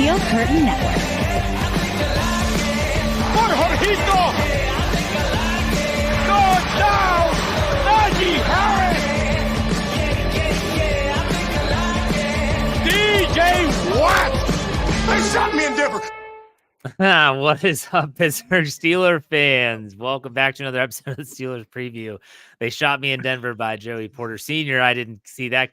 Steel Curtain Network. ¡Por Jorgito! ¡Go down! Najee Harris! DJ Watt! They shot me in Denver. What is up, Pittsburgh Steelers fans? Welcome back to another episode of the Steelers Preview. They shot me in Denver by Joey Porter Sr. I didn't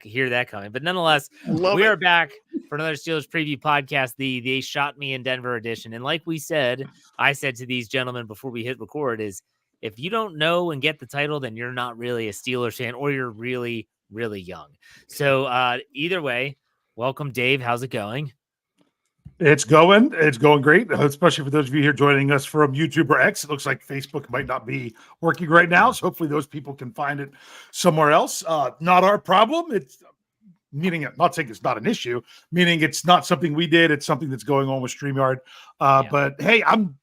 hear that coming. But nonetheless, we are back for another Steelers Preview podcast, the They Shot Me in Denver edition. And like we said, I said to these gentlemen before we hit record is, if you don't know and get the title, then you're not really a Steelers fan, or you're really, really young. So either way, welcome, Dave. How's it going? It's going great, especially for those of you here joining us from YouTube or X. It looks like Facebook might not be working right now, so hopefully those people can find it somewhere else. Not our problem. It's meaning, not saying it's not an issue, meaning it's not something we did. It's something that's going on with StreamYard. But hey, I'm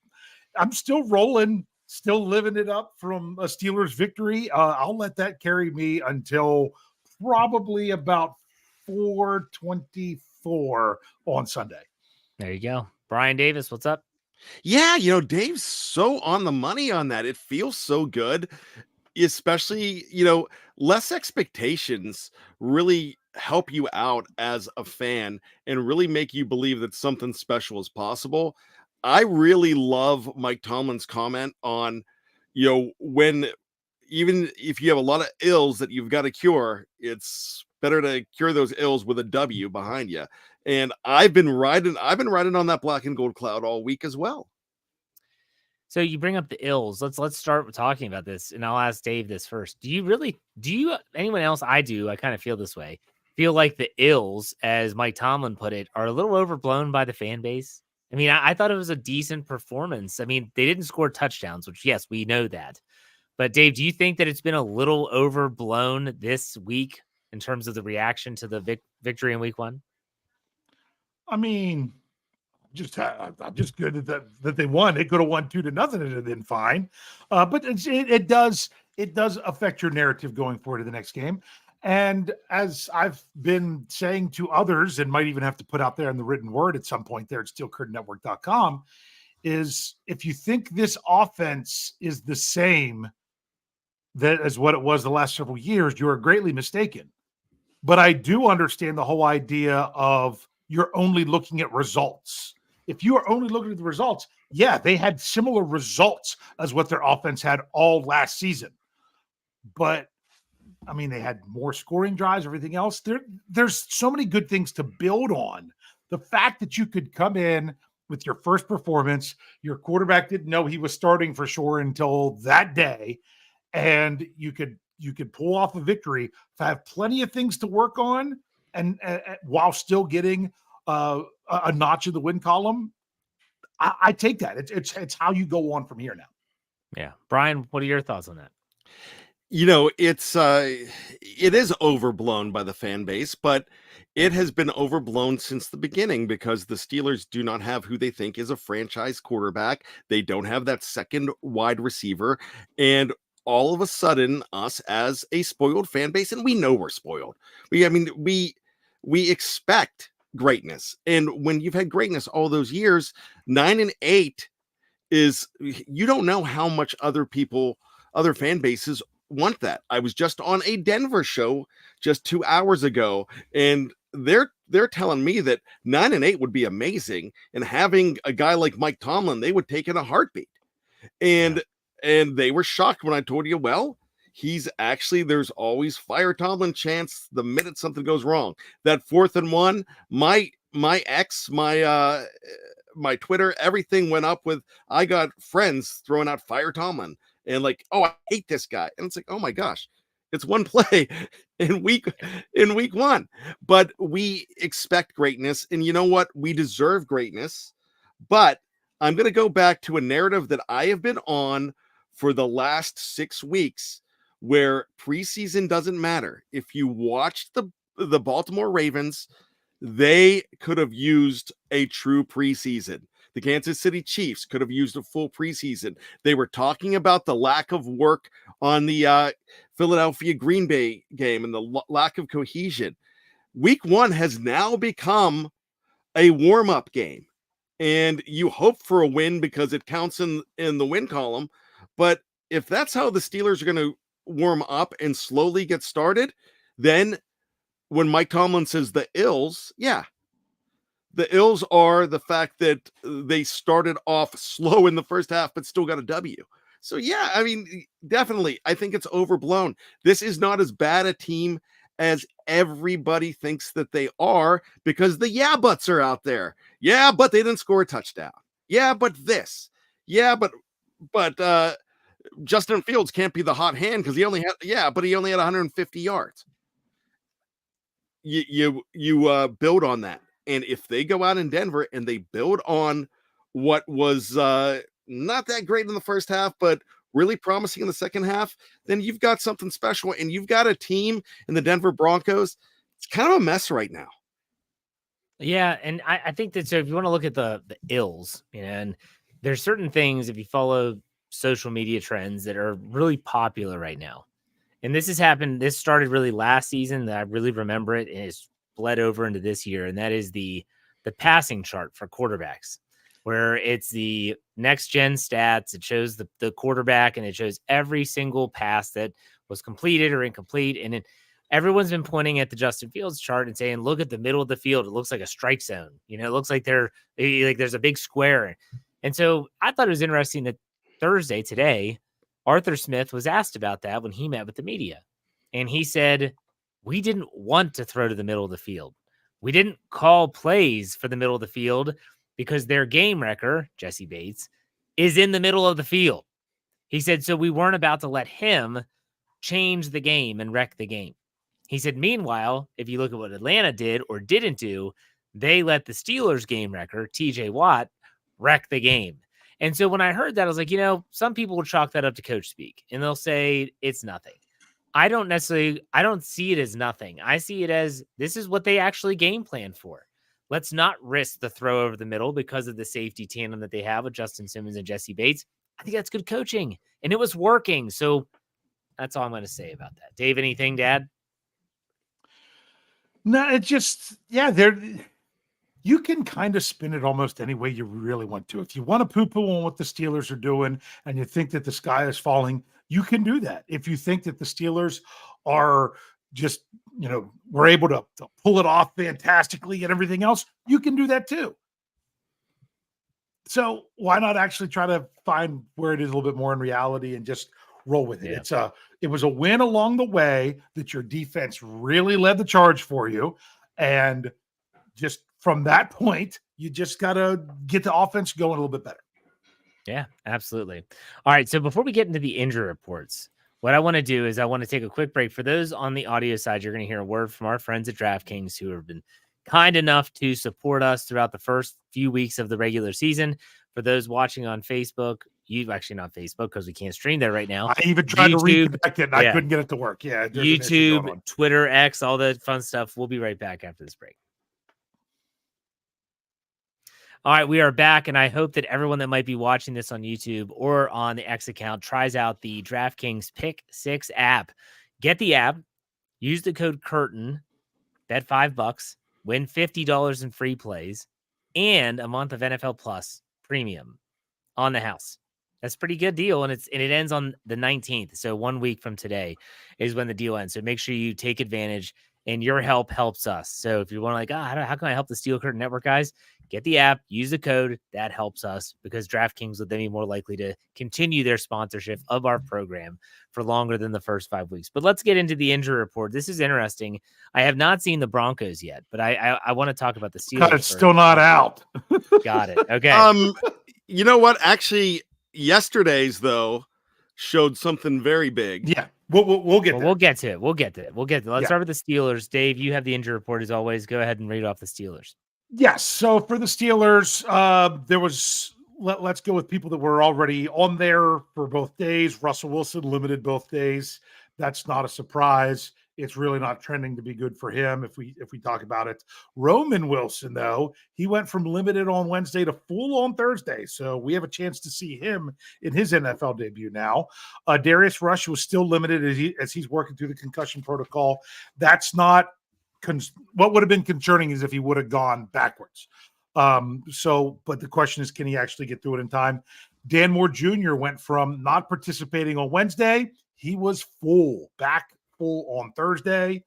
still rolling, still living it up from a Steelers victory. I'll let that carry me until probably about 4:24 on Sunday. There you go. Brian Davis, what's up? Yeah, Dave's so on the money on that. It feels so good, especially, less expectations really help you out as a fan and really make you believe that something special is possible. I really love Mike Tomlin's comment on, when even if you have a lot of ills that you've got to cure, it's better to cure those ills with a W behind you. And I've been riding on that black and gold cloud all week as well. So you bring up the ills. Let's start with talking about this, and I'll ask Dave this first. Do you anyone else? I do. I kind of feel this way. Feel like the ills, as Mike Tomlin put it, are a little overblown by the fan base. I mean, I thought it was a decent performance. I mean, they didn't score touchdowns, which, yes, we know that. But Dave, do you think that it's been a little overblown this week in terms of the reaction to the victory in week one? I mean, I'm just good that they won. It could have won 2-0 and it'd been fine. But it does affect your narrative going forward to the next game. And as I've been saying to others, and might even have to put out there in the written word at some point there at steelcurtainnetwork.com, is if you think this offense is the same as what it was the last several years, you are greatly mistaken. But I do understand the whole idea of you're only looking at results. If you are only looking at the results, yeah, they had similar results as what their offense had all last season. But, I mean, they had more scoring drives, everything else. There's so many good things to build on. The fact that you could come in with your first performance, your quarterback didn't know he was starting for sure until that day, and you could pull off a victory, have plenty of things to work on, and while still getting a notch in the win column. I take that. It's how you go on from here now. Yeah. Brian, what are your thoughts on that? It is overblown by the fan base, but it has been overblown since the beginning because the Steelers do not have who they think is a franchise quarterback. They don't have that second wide receiver. And all of a sudden, us as a spoiled fan base, and we know we're spoiled. We expect greatness. And when you've had greatness all those years, 9-8 is, you don't know how much other fan bases want that. I was just on a Denver show just 2 hours ago, and they're telling me that 9-8 would be amazing, and having a guy like Mike Tomlin, they would take in a heartbeat. And they were shocked when I told you, well, there's always fire Tomlin chance the minute something goes wrong. That 4th and 1, my ex, my Twitter, everything went up with, I got friends throwing out fire Tomlin and like, oh, I hate this guy. And it's like, oh my gosh, it's one play in week one. But we expect greatness, and you know what? We deserve greatness. But I'm going to go back to a narrative that I have been on for the last 6 weeks, where preseason doesn't matter. If you watched the Baltimore Ravens, they could have used a true preseason. The Kansas City Chiefs could have used a full preseason. They were talking about the lack of work on the Philadelphia Green Bay game and the lack of cohesion. Week one has now become a warm-up game, and you hope for a win because it counts in the win column. But if that's how the Steelers are going to warm up and slowly get started, then when Mike Tomlin says the ills, yeah, the ills are the fact that they started off slow in the first half, but still got a W. So yeah, I mean, definitely, I think it's overblown. This is not as bad a team as everybody thinks that they are, because the yeah buts are out there. Yeah, but they didn't score a touchdown. Yeah, but this. Yeah, but Justin Fields can't be the hot hand because he only had 150 yards. You build on that. And if they go out in Denver and they build on what was not that great in the first half, but really promising in the second half, then you've got something special. And you've got a team in the Denver Broncos. It's kind of a mess right now. Yeah, and I think that, so if you want to look at the ills, and there's certain things, if you follow social media trends, that are really popular right now. And this started really last season, that I really remember it, and it's bled over into this year, and that is the passing chart for quarterbacks, where it's the next gen stats. It shows the quarterback, and it shows every single pass that was completed or incomplete. And everyone's been pointing at the Justin Fields chart and saying, look at the middle of the field. It looks like a strike zone. It looks like there's a big square. And so I thought it was interesting that Thursday, today, Arthur Smith was asked about that when he met with the media. And he said, we didn't want to throw to the middle of the field. We didn't call plays for the middle of the field because their game wrecker, Jesse Bates, is in the middle of the field. He said, so we weren't about to let him change the game and wreck the game. He said, meanwhile, if you look at what Atlanta did or didn't do, they let the Steelers game wrecker, TJ Watt, wreck the game. And so when I heard that, I was like, some people will chalk that up to coach speak and they'll say it's nothing. I don't see it as nothing. I see it as, this is what they actually game plan for. Let's not risk the throw over the middle because of the safety tandem that they have with Justin Simmons and Jesse Bates. I think that's good coaching, and it was working. So that's all I'm going to say about that. Dave, anything to add? No, it's just, you can kind of spin it almost any way you really want to. If you want to poo-poo on what the Steelers are doing and you think that the sky is falling, you can do that. If you think that the Steelers are just, were able to pull it off fantastically and everything else, you can do that too. So why not actually try to find where it is a little bit more in reality and just roll with it? Yeah. It was a win along the way that your defense really led the charge for you. And just from that point, you just got to get the offense going a little bit better. Yeah, absolutely. All right. So before we get into the injury reports, what I want to do is I want to take a quick break. For those on the audio side, you're going to hear a word from our friends at DraftKings, who have been kind enough to support us throughout the first few weeks of the regular season. For those watching on Facebook, you've actually not Facebook because we can't stream there right now. I even tried to reconnect it and I couldn't get it to work. Yeah. YouTube, Twitter, X, all the fun stuff. We'll be right back after this break. All right, we are back, and I hope that everyone that might be watching this on YouTube or on the X account tries out the DraftKings Pick 6 app. Get the app, use the code CURTAIN, bet $5, win $50 in free plays, and a month of NFL Plus premium on the house. That's a pretty good deal, and it ends on the 19th, so 1 week from today is when the deal ends. So make sure you take advantage, and your help helps us. So if you want to how can I help the Steel Curtain Network guys? Get the app, use the code. That helps us because DraftKings would then be more likely to continue their sponsorship of our program for longer than the first 5 weeks. But let's get into the injury report. This is interesting. I have not seen the Broncos yet, but I want to talk about the Steelers. It's still not out. Got it. Okay. You know what? Actually, yesterday's though showed something very big. Yeah. We'll get there. We'll get to it. Let's start with the Steelers. Dave, you have the injury report as always. Go ahead and read off the Steelers. Yes. So for the Steelers, there was, let's go with people that were already on there for both days. Russell Wilson limited both days. That's not a surprise. It's really not trending to be good for him if we talk about it. Roman Wilson, though, he went from limited on Wednesday to full on Thursday. So we have a chance to see him in his NFL debut now. Darius Rush was still limited as he's working through the concussion protocol. That's not what would have been concerning is if he would have gone backwards. But the question is, can he actually get through it in time? Dan Moore Jr. went from not participating on Wednesday. He was back full on Thursday.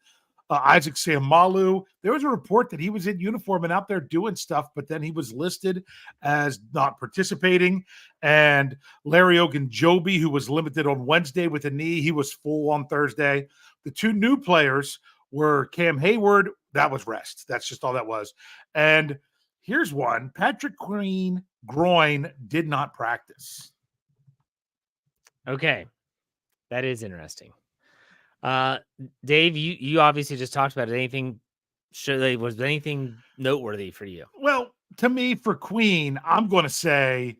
Isaac Seumalo, there was a report that he was in uniform and out there doing stuff, but then he was listed as not participating. And Larry Ogunjobi, who was limited on Wednesday with a knee, he was full on Thursday. The two new players were Cam Hayward. That was rest. That's just all that was. And here's one. Patrick Queen groin did not practice. Okay. That is interesting. Dave, you obviously just talked about it. Was anything noteworthy for you? Well, to me, for Queen, I'm going to say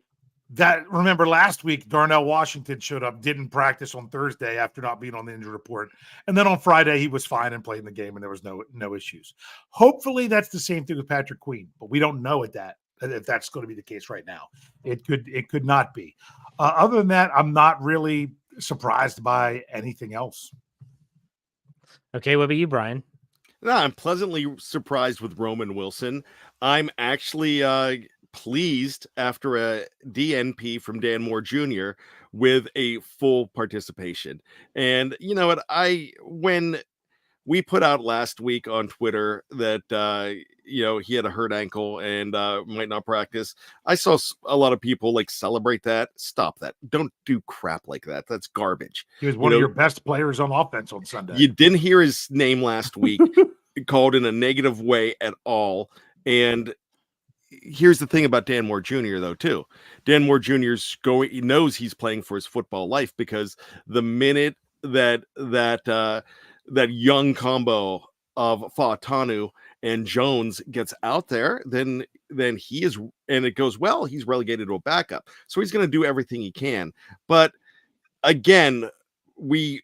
that, remember last week, Darnell Washington showed up, didn't practice on Thursday after not being on the injury report. And then on Friday, he was fine and played in the game and there was no issues. Hopefully that's the same thing with Patrick Queen, but we don't know if that's going to be the case right now. It could not be. Other than that, I'm not really surprised by anything else. Okay, what about you, Bryan? No, I'm pleasantly surprised with Roman Wilson. I'm actually pleased after a DNP from Dan Moore Jr. with a full participation. And you know what? When we put out last week on Twitter that he had a hurt ankle and might not practice, I saw a lot of people celebrate that. Stop that. Don't do crap like that. That's garbage. He was one of your best players on offense on Sunday. You ddidn't hear his name last week called in a negative way at all. And here's the thing about Dan Moore Jr. though, too. Dan Moore Jr. he knows he's playing for his football life, because the minute that young combo of Fautanu and Jones gets out there, then he is, and it goes well, he's relegated to a backup. So he's going to do everything he can. But again, we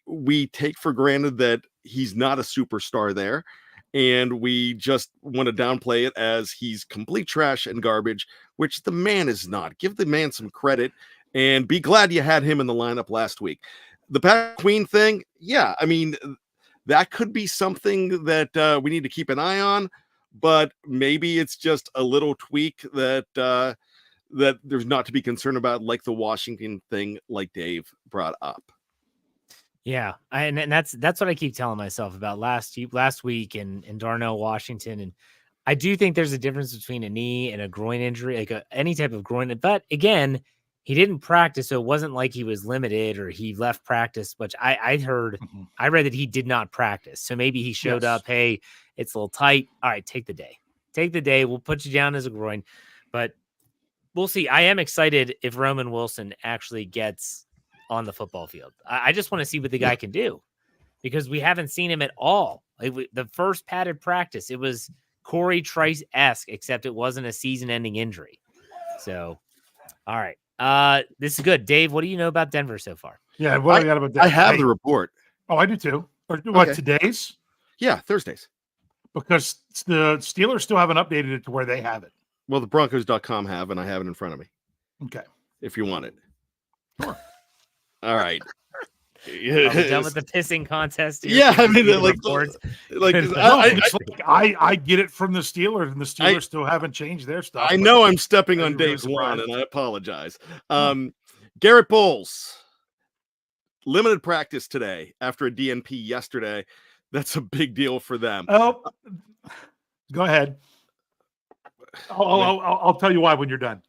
take for granted that he's not a superstar there, and we just want to downplay it as he's complete trash and garbage, which the man is not. Give the man some credit and be glad you had him in the lineup last week. The Pat Queen thing, yeah, I mean, that could be something that we need to keep an eye on, but maybe it's just a little tweak that there's not to be concerned about, like the Washington thing, like Dave brought up. Yeah, and that's what I keep telling myself about last week and Darnell Washington. And I do think there's a difference between a knee and a groin injury, any type of groin. But again, he didn't practice, so it wasn't like he was limited or he left practice, which I heard. Mm-hmm. I read that he did not practice. So maybe he showed up, hey, it's a little tight. All right, take the day. We'll put you down as a groin. But we'll see. I am excited if Roman Wilson actually gets on the football field. I just want to see what the guy can do, because we haven't seen him at all. The first padded practice, it was Corey Trice-esque, except it wasn't a season-ending injury. So, all right. This is good. Dave, what do you know about Denver so far? Yeah, what do you got about Denver? I have the report. Oh, I do too. What, okay. Today's? Yeah, Thursdays. Because the Steelers still haven't updated it to where they have it. Well, the Broncos.com have, and I have it in front of me. Okay. If you want it. Sure. All right. Are we done with the pissing contest? Yeah, I mean, I get it from the Steelers, and the Steelers still haven't changed their stuff. I know I'm stepping on Dave's lawn, and I apologize. Garrett Bowles, limited practice today after a DNP yesterday. That's a big deal for them. Oh, go ahead. I'll tell you why when you're done.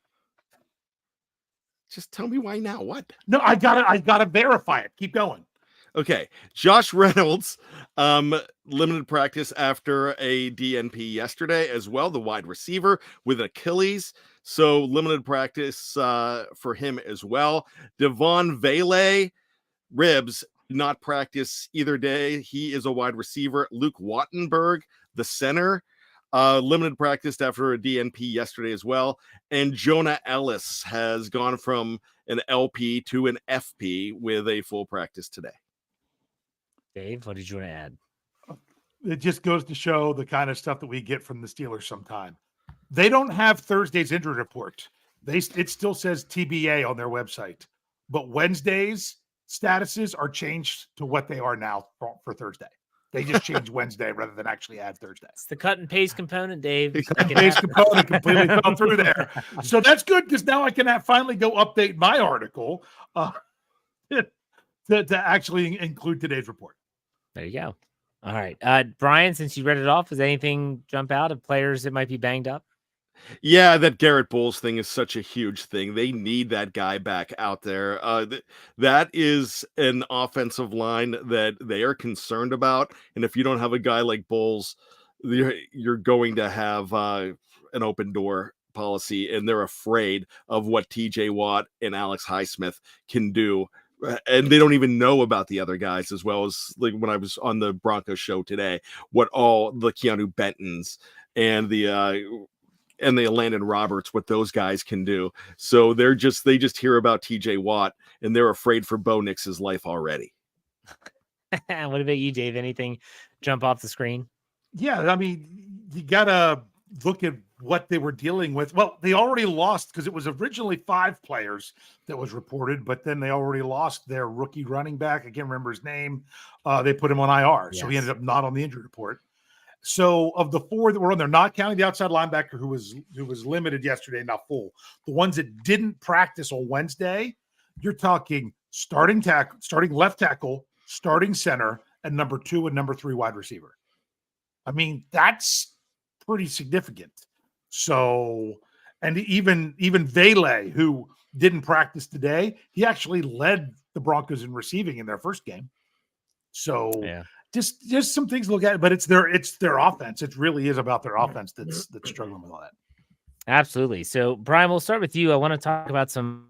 Just tell me why now. What? No, I gotta verify it. Keep going. Okay. Josh Reynolds, limited practice after a DNP yesterday as well, the wide receiver with Achilles. So limited practice for him as well. Devon Vele, ribs, not practice either day. He is a wide receiver. Luke Wattenberg, the center, limited practice after a DNP yesterday as well. And Jonah Ellis has gone from an LP to an FP with a full practice today. Dave, what did you want to add? It just goes to show the kind of stuff that we get from the Steelers sometime. They don't have Thursday's injury report. It still says TBA on their website, but Wednesday's statuses are changed to what they are now for Thursday. They just changed Wednesday rather than actually add Thursday. It's the cut and paste component, Dave. The cut and paste component completely fell through there. So that's good because now I can finally go update my article to actually include today's report. There you go. All right. Bryan, since you read it off, does anything jump out of players that might be banged up? Yeah, that Garrett Bowles thing is such a huge thing. They need that guy back out there. That is an offensive line that they are concerned about. And if you don't have a guy like Bowles, you're going to have an open door policy, and they're afraid of what TJ Watt and Alex Highsmith can do. And they don't even know about the other guys, as well as like when I was on the Broncos show today, what all the Keanu Bentons and the Landon Roberts, what those guys can do. So they just hear about TJ Watt and they're afraid for Bo Nix's life already. What about you, Dave? Anything jump off the screen? Yeah, I mean, you gotta look at what they were dealing with. Well, they already lost because it was originally 5 players that was reported, but then they already lost their rookie running back. I can't remember his name. They put him on IR, so he ended up not on the injury report. So of the 4 that were on there, not counting the outside linebacker who was limited yesterday, not full, the ones that didn't practice on Wednesday, you're talking starting left tackle, starting center, and number 2 and number 3 wide receiver. I mean, that's pretty significant. So, and even Vele, who didn't practice today, he actually led the Broncos in receiving in their first game. So yeah. Just some things to look at, but it's their offense. It really is about their offense that's struggling with all that. Absolutely. So, Bryan, we'll start with you. I want to talk about some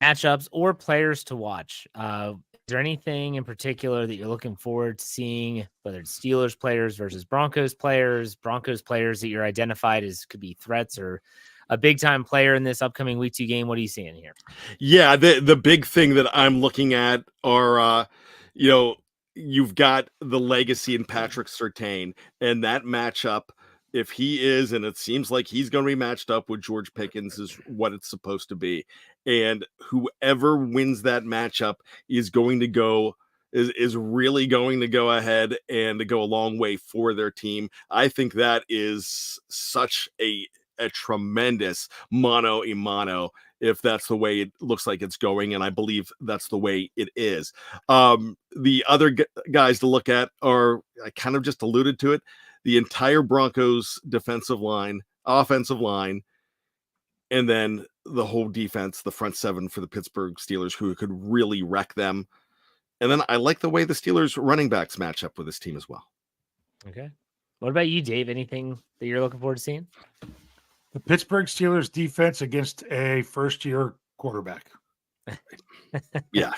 matchups or players to watch. Is there anything in particular that you're looking forward to seeing, whether it's Steelers players versus Broncos players that you're identified as could be threats or a big-time player in this upcoming Week 2 game? What are you seeing here? Yeah, the big thing that I'm looking at are, you've got the legacy in Patrick Surtain, and that matchup, if he is, and it seems like he's going to be matched up with George Pickens, is what it's supposed to be. And whoever wins that matchup is going to go is really going to go ahead and to go a long way for their team. I think that is such a tremendous mano-a-mano if that's the way it looks like it's going, and I believe that's the way it is. The other guys to look at are, I kind of just alluded to it, the entire Broncos offensive line, and then the whole defense, the front 7 for the Pittsburgh Steelers, who could really wreck them. And then I like the way the Steelers running backs match up with this team as well. Okay. What about you, Dave? Anything that you're looking forward to seeing? The Pittsburgh Steelers defense against a first-year quarterback. Yeah,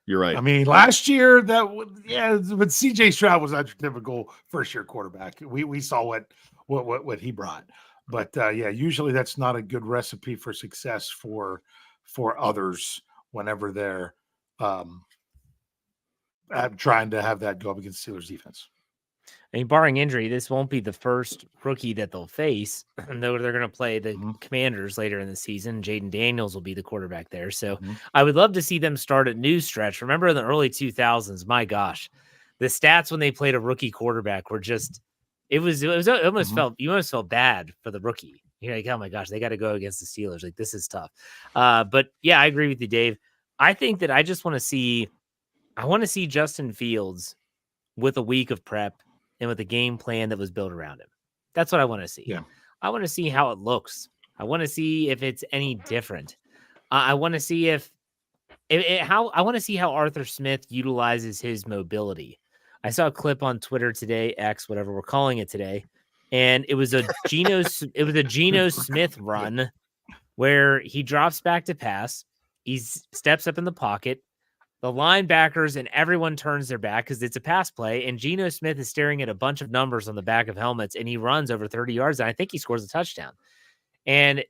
you're right. I mean, last year but CJ Stroud was not your typical first-year quarterback. We saw what he brought, but usually that's not a good recipe for success for others whenever they're trying to have that go up against Steelers defense. I mean, barring injury, this won't be the first rookie that they'll face. And though they're going to play the Commanders later in the season, Jaden Daniels will be the quarterback there. So I would love to see them start a new stretch. Remember in the early 2000s, my gosh, the stats when they played a rookie quarterback were just, it almost felt bad for the rookie. You're like, oh my gosh, they got to go against the Steelers. Like, this is tough. But yeah, I agree with you, Dave. I think that I want to see Justin Fields with a week of prep and with a game plan that was built around him. That's what I want to see. Yeah. I want to see how it looks. I want to see if it's any different. I want to see how Arthur Smith utilizes his mobility. I saw a clip on Twitter today, X, whatever we're calling it today, and it was a Geno Smith run where he drops back to pass. He steps up in the pocket. The linebackers and everyone turns their back because it's a pass play, and Geno Smith is staring at a bunch of numbers on the back of helmets, and he runs over 30 yards, and I think he scores a touchdown. And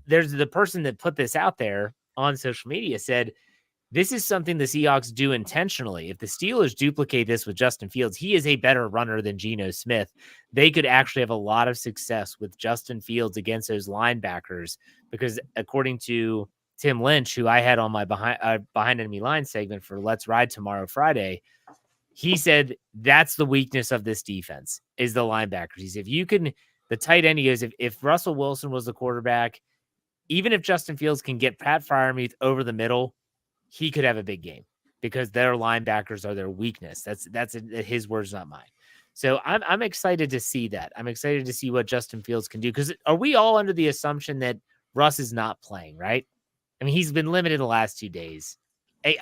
there's the person that put this out there on social media said, this is something the Seahawks do intentionally. If the Steelers duplicate this with Justin Fields, he is a better runner than Geno Smith. They could actually have a lot of success with Justin Fields against those linebackers because according to Tim Lynch, who I had on my behind enemy line segment for Let's Ride Tomorrow Friday, he said that's the weakness of this defense is the linebackers. He said, the tight end, he goes, if Russell Wilson was the quarterback, even if Justin Fields can get Pat Freiermuth over the middle, he could have a big game because their linebackers are their weakness. That's his words, not mine. So I'm excited to see that. I'm excited to see what Justin Fields can do, because are we all under the assumption that Russ is not playing, right? I mean, he's been limited the last 2 days.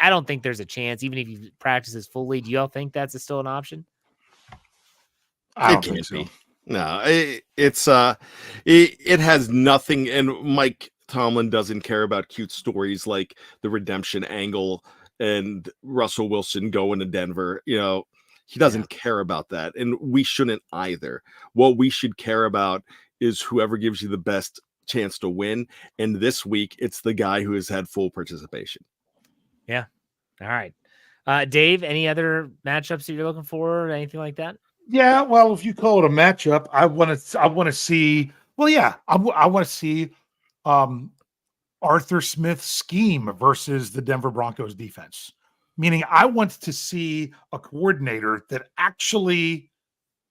I don't think there's a chance, even if he practices fully. Do y'all think that's still an option? I don't think so. No, it has nothing. And Mike Tomlin doesn't care about cute stories like the redemption angle and Russell Wilson going to Denver. He doesn't care about that, and we shouldn't either. What we should care about is whoever gives you the best chance to win. And this week, it's the guy who has had full participation. Yeah. All right. Dave, any other matchups that you're looking for or anything like that? Yeah, well, if you call it a matchup, I want to see. Well, yeah, I want to see Arthur Smith's scheme versus the Denver Broncos defense. Meaning, I want to see a coordinator that actually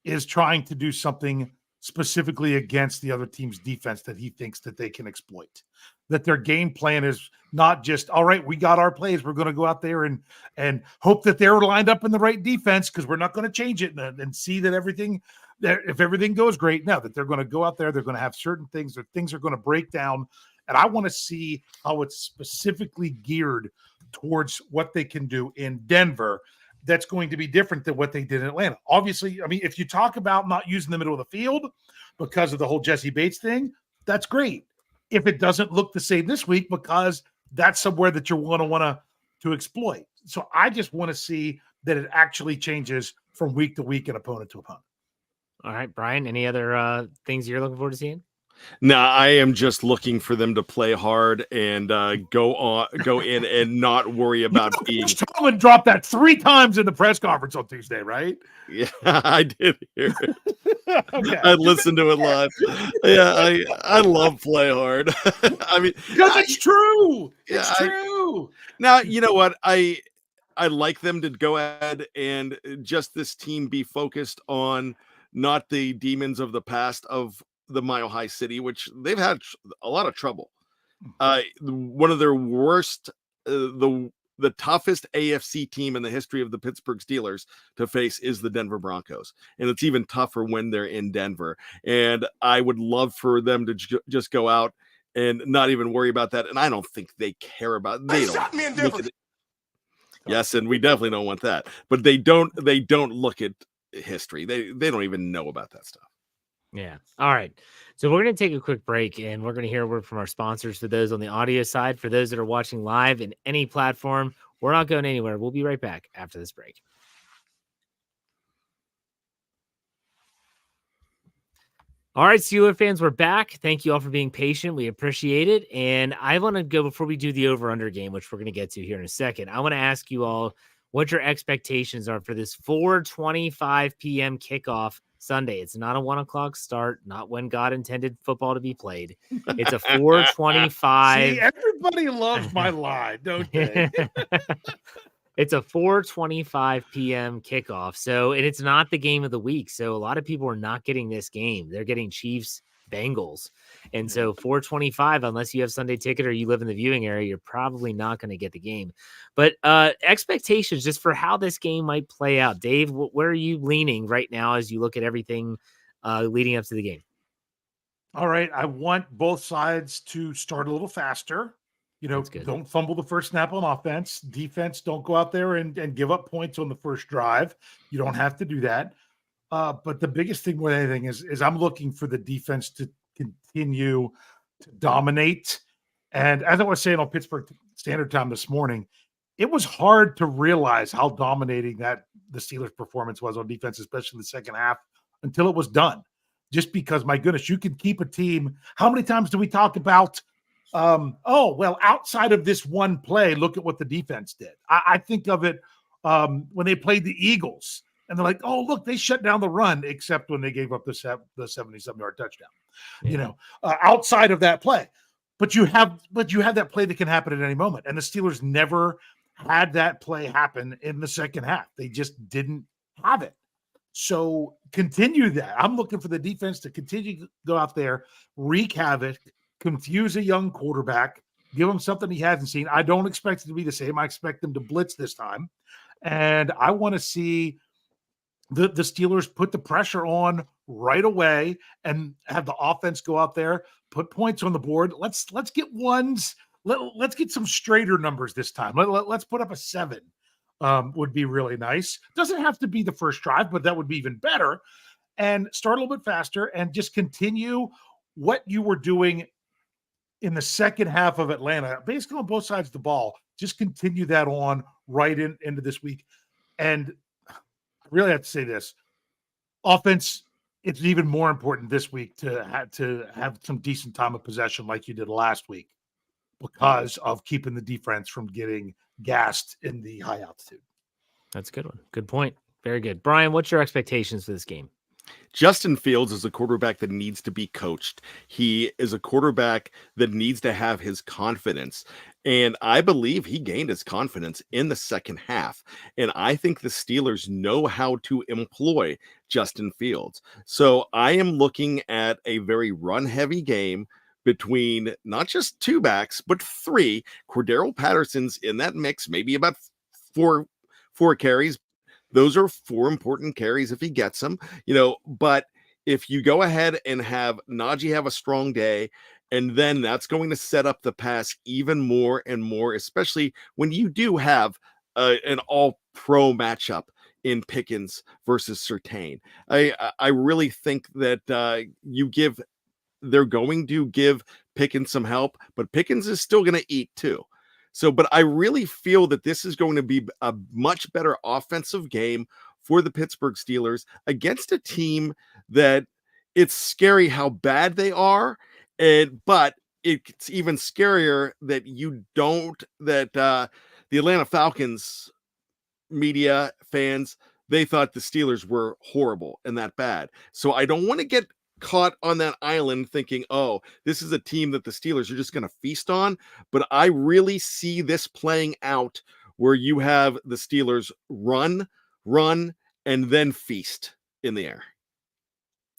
is trying to do something specifically against the other team's defense that he thinks that they can exploit. That their game plan is not just, all right, we got our plays, we're going to go out there and hope that they're lined up in the right defense because we're not going to change it and see that if everything goes great. No, that they're going to go out there, they're going to have certain things, that things are going to break down. And I want to see how it's specifically geared towards what they can do in Denver that's going to be different than what they did in Atlanta. Obviously, I mean, if you talk about not using the middle of the field because of the whole Jesse Bates thing, that's great. If it doesn't look the same this week, because that's somewhere that you're going to want to exploit. So I just want to see that it actually changes from week to week and opponent to opponent. All right, Bryan, any other things you're looking forward to seeing? No, I am just looking for them to play hard and go in and not worry about being. Tomlin dropped that 3 times in the press conference on Tuesday, right? Yeah, I did hear it. Okay. I listened to it live. Yeah, I love play hard. I mean, because it's true. Yeah, It's true. Now, you know what? I like them to go ahead and just this team be focused on not the demons of the past of the Mile High City, which they've had a lot of trouble. One of their worst, the toughest AFC team in the history of the Pittsburgh Steelers to face is the Denver Broncos. And it's even tougher when they're in Denver. And I would love for them to just go out and not even worry about that. And I don't think they care about it. They shot me in Denver. Yes, and we definitely don't want that. But they don't look at history. They don't even know about that stuff. Yeah. All right. So we're going to take a quick break and we're going to hear a word from our sponsors for those on the audio side. For those that are watching live in any platform, we're not going anywhere. We'll be right back after this break. All right, Steeler fans, we're back. Thank you all for being patient. We appreciate it. And I want to go, before we do the over-under game, which we're going to get to here in a second, I want to ask you all what your expectations are for this 4:25 p.m. kickoff Sunday. It's not a 1 o'clock start, not when God intended football to be played. It's a 4:25. See, everybody loves my lie, don't they? It's a 4:25 p.m. kickoff. So, and it's not the game of the week. So a lot of people are not getting this game. They're getting Chiefs Bengals. And so 4:25, unless you have Sunday ticket or you live in the viewing area, you're probably not going to get the game. But expectations just for how this game might play out. Dave, where are you leaning right now as you look at everything leading up to the game? All right. I want both sides to start a little faster. Don't fumble the first snap on offense. Defense, don't go out there and give up points on the first drive. You don't have to do that. But the biggest thing more than anything is I'm looking for the defense to continue to dominate. And as I was saying on Pittsburgh Standard Time this morning, it was hard to realize how dominating that the Steelers' performance was on defense, especially in the second half, until it was done. Just because, my goodness, you can keep a team. How many times do we talk about, outside of this one play, look at what the defense did. I think of it when they played the Eagles. And they're like, oh, look, they shut down the run, except when they gave up the 77-yard touchdown, outside of that play. But you have that play that can happen at any moment. And the Steelers never had that play happen in the second half. They just didn't have it. So continue that. I'm looking for the defense to continue to go out there, wreak havoc, confuse a young quarterback, give him something he hasn't seen. I don't expect it to be the same. I expect them to blitz this time. And I want to see the Steelers put the pressure on right away and have the offense go out there, put points on the board. Let's get ones. Let's get some straighter numbers this time. Let's put up a 7. Would be really nice. Doesn't have to be the first drive, but that would be even better. And start a little bit faster and just continue what you were doing in the second half of Atlanta, basically on both sides of the ball. Just continue that on right into this week. And I really have to say this. Offense, it's even more important this week to have some decent time of possession like you did last week because of keeping the defense from getting gassed in the high altitude. That's a good one. Good point. Very good. Bryan, what's your expectations for this game? Justin Fields is a quarterback that needs to be coached. He is a quarterback that needs to have his confidence. And I believe he gained his confidence in the second half. And I think the Steelers know how to employ Justin Fields. So I am looking at a very run-heavy game between not just 2 backs, but 3. Cordero Patterson's in that mix, maybe about four carries. Those are 4 important carries if he gets them, but if you go ahead and have Najee have a strong day, and then that's going to set up the pass even more and more, especially when you do have an all-pro matchup in Pickens versus Surtain. I really think that they're going to give Pickens some help, but Pickens is still going to eat too. So, but I really feel that this is going to be a much better offensive game for the Pittsburgh Steelers against a team that it's scary how bad they are. But it's even scarier that the Atlanta Falcons media fans, they thought the Steelers were horrible and that bad. So I don't want to get caught on that island thinking, oh, this is a team that the Steelers are just going to feast on. But I really see this playing out where you have the Steelers run, and then feast in the air.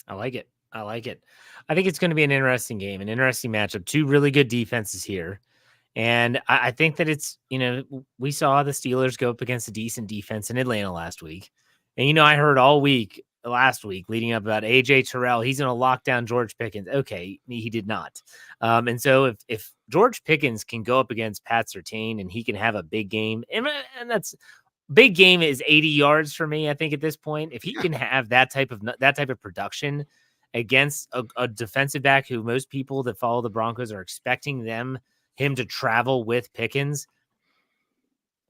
I like it. I think it's going to be an interesting game, an interesting matchup. 2 really good defenses here. And I think that it's, we saw the Steelers go up against a decent defense in Atlanta last week. And, I heard all week, last week leading up about AJ Terrell, he's going to lock down George Pickens. Okay, he did not. And so if George Pickens can go up against Pat Surtain and he can have a big game, and that's big game is 80 yards for me, I think at this point. If he can have that type of production against a defensive back who most people that follow the Broncos are expecting him to travel with Pickens,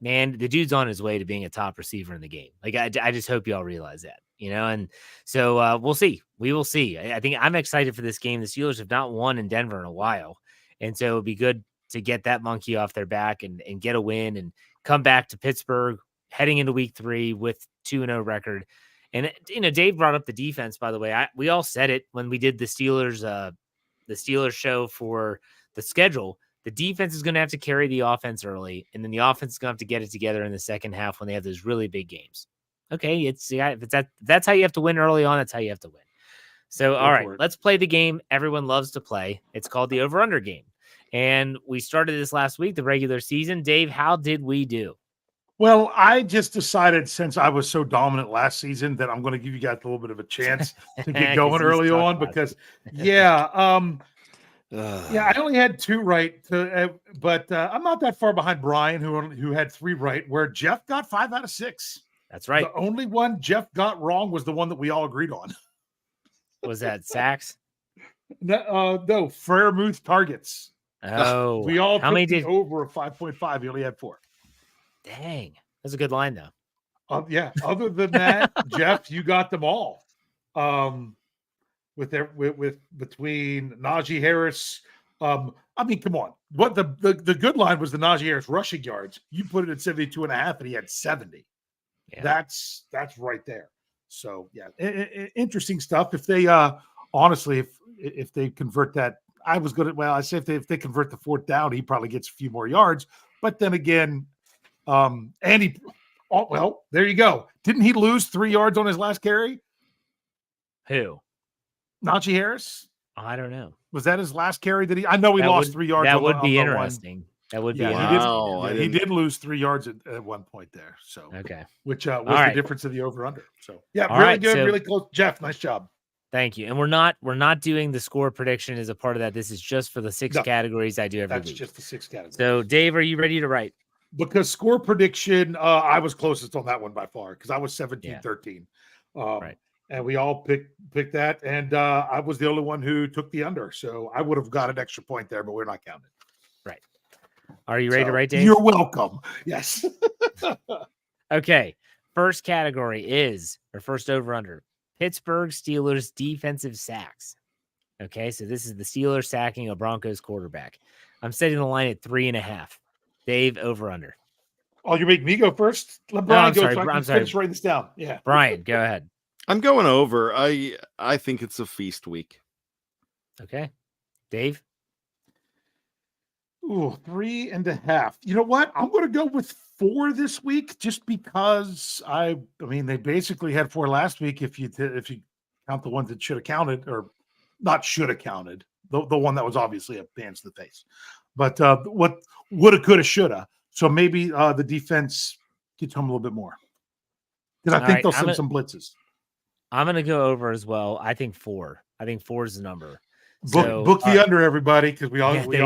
man, the dude's on his way to being a top receiver in the game. Like, I just hope y'all realize that, and so we'll see. We will see. I think I'm excited for this game. The Steelers have not won in Denver in a while. And so it'd be good to get that monkey off their back and get a win and come back to Pittsburgh heading into week 3 with 2-0 record. And, Dave brought up the defense, by the way. We all said it when we did the Steelers show for the schedule. The defense is going to have to carry the offense early, and then the offense is going to have to get it together in the second half when they have those if that's how you have to win early on, that's how you have to win. So, all right, let's play the game everyone loves to play. It's called the over-under game. And we started this last week, the regular season. Dave, how did we do? Well, I just decided since I was so dominant last season that I'm going to give you guys a little bit of a chance to get going early on because, I only had 2 right, but I'm not that far behind Bryan, who had 3 right, where Jeff got 5 out of 6. That's right. The only one Jeff got wrong was the one that we all agreed on. Was that sacks? No, Fairmouth targets. Oh, we all how many did over a 5.5? He only had 4. Dang, that's a good line though. Other than that, Jeff, you got them all. With between Najee Harris. Come on. What the good line was the Najee Harris rushing yards. You put it at 72.5 and he had 70. Yeah. That's right there. So interesting stuff. If they honestly, if they convert that, I say if they convert the 4th down, he probably gets a few more yards. But then again, And he, oh, well, there you go. Didn't he lose 3 yards on his last carry? Who? Najee Harris? I don't know. Was that his last carry? Did he? I know he lost 3 yards. That on would the, be on the interesting. That would be Yeah, interesting. Wow. one. He did lose 3 yards at one point there. So, Okay. which was right. the difference of the over/under. So, yeah, All really right, good, so- really close. Jeff, nice job. Thank you. And we're not doing the score prediction as a part of that. This is just for the 6 No, categories I do every That's week. just the 6 categories. So, Dave, are you ready to write? Because score prediction, I was closest on that one by far because I was 17-13. Right. And we all picked that. And I was the only one who took the under. So I would have got an extra point there, but we're not counting. Right. Are you ready to write, Dave? You're welcome. Yes. Okay. First category is, or first over under, Pittsburgh Steelers defensive sacks. Okay. So this is the Steelers sacking a Broncos quarterback. I'm setting the line at 3.5. Dave, over under. Oh, you make me go first? Let Bryan go sorry, so I can I'm sorry. finish writing this down. Yeah. Bryan, go ahead. I'm going over. I think it's a feast week. Okay. Dave? Ooh, 3.5. You know what? I'm going to go with 4 this week, just because I mean, they basically had 4 last week. If you count the ones that should have counted, or not should have counted, the one that was obviously a hands to the face, but what woulda, coulda, shoulda. So maybe the defense gets home a little bit more, because I think they'll send some blitzes. I'm going to go over as well. I think 4. I think 4 is the number. Book the under, everybody, because we all agree.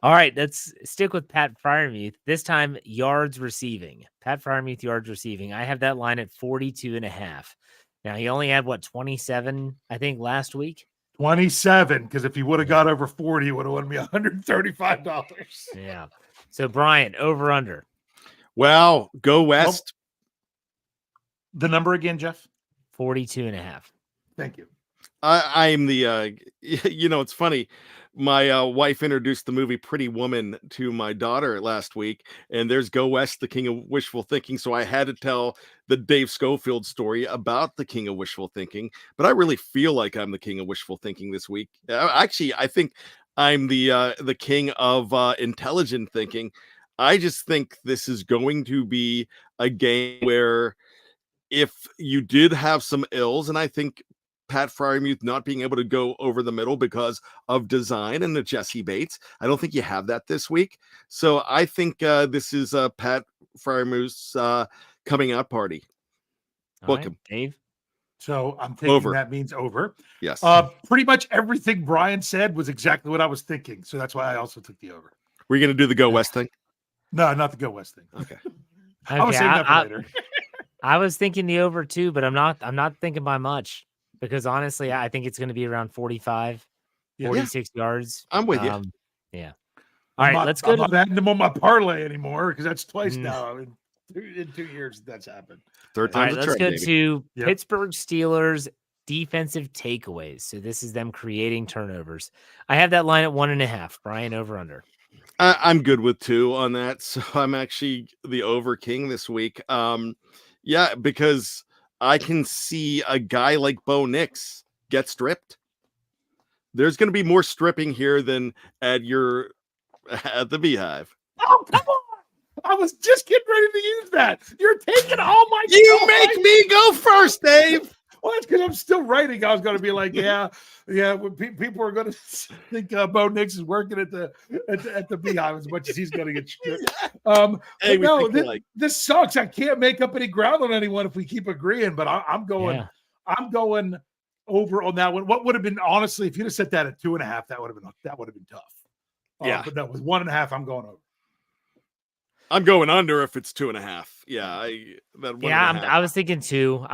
All right, let's stick with Pat Freiermuth. This time, yards receiving. Pat Freiermuth, yards receiving. I have that line at 42.5. Now, he only had, 27, I think, last week? 27, because if he would have got over 40, he would have won me $135. Yeah. So, Bryan, over under. Well, go West. The number again, Jeff? 42.5. Thank you. I'm the, it's funny. My wife introduced the movie Pretty Woman to my daughter last week, and there's Go West, the king of wishful thinking. So I had to tell the Dave Schofield story about the king of wishful thinking, but I really feel like I'm the king of wishful thinking this week. Actually, I think I'm the king of intelligent thinking. I just think this is going to be a game where if you did have some ills, and I think Pat Freiermuth not being able to go over the middle because of design and the Jesse Bates, I don't think you have that this week. So I think this is Pat Freiermuth's coming out party. Book him. Dave? So I'm thinking Over. that means over. Yes. Pretty much everything Bryan said was exactly what I was thinking. So that's why I also took the over. We're going to do the Go West thing? No, not the Go West thing. Okay. I was saying that for later. I was thinking the over too, but I'm not thinking by much, because honestly, I think it's going to be around 45, 46 yards. I'm with you. Yeah. All right, let's go. I'm not adding them on my parlay anymore, because that's twice now. In 2 years that's happened. Third All right, time's a let's charm, go baby. to Pittsburgh Steelers defensive takeaways. So this is them creating turnovers. I have that line at 1.5. Bryan, over under. I'm good with 2 on that. So I'm actually the over king this week. Yeah, because I can see a guy like Bo Nix get stripped. There's going to be more stripping here than at the Beehive. Oh, come on. I was just getting ready to use that. You're taking all my. You make me go first, Dave. Well, that's because I'm still writing. I was going to be like, yeah. When people are going to think Bo Nix is working at the Beehive as much as he's going to get stripped. Hey, no, this sucks. I can't make up any ground on anyone if we keep agreeing. But I'm going. Yeah. I'm going over on that one. What would have been, honestly, if you'd have set that at 2.5, that would have been tough. Yeah. But no, with 1.5, I'm going over. I'm going under if it's 2.5. Yeah, I was thinking 2.